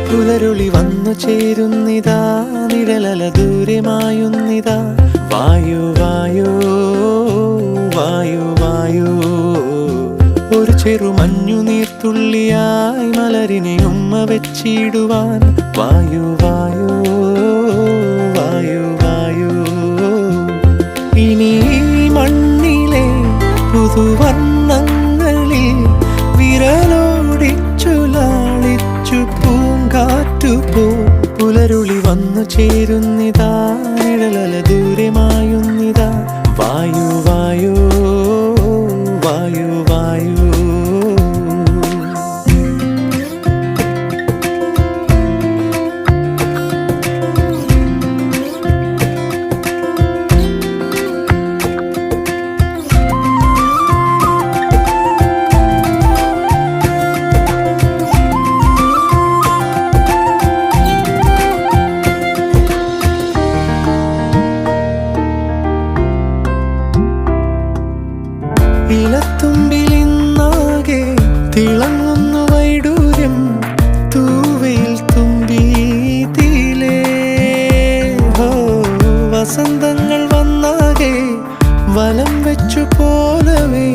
പുലരുളി വന്നു ചേരുന്നിതാ, നിഴലല ദൂരെ മായുന്നിതാ. വായു വായു വായു വായു, ഒരു ചെറു മഞ്ഞു നീർത്തുള്ളിയായി മലരിനെ ഉമ്മ വെച്ചിടുവാൻ. വായു വായു വായു വായു, ഇനി മണ്ണിലെ പുതുവർണ്ണങ്ങളിൽ വിരലോടിച്ചു ലാളിച്ചു പൂങ്കാറ്റുപോ. പുലരുളി വന്നു ചേരുന്നിതാ, നിഴലല ദൂരെ മായുന്നിതാ. വായു വായു വായു വായു. ഇലത്തുമ്പിലിന്നാകെ തിളങ്ങുന്നു വൈഡൂര്യം, തൂവയിൽ തുമ്പീതിലേ. വസന്തങ്ങൾ വന്നാകെ വലം വെച്ചു പോലവേ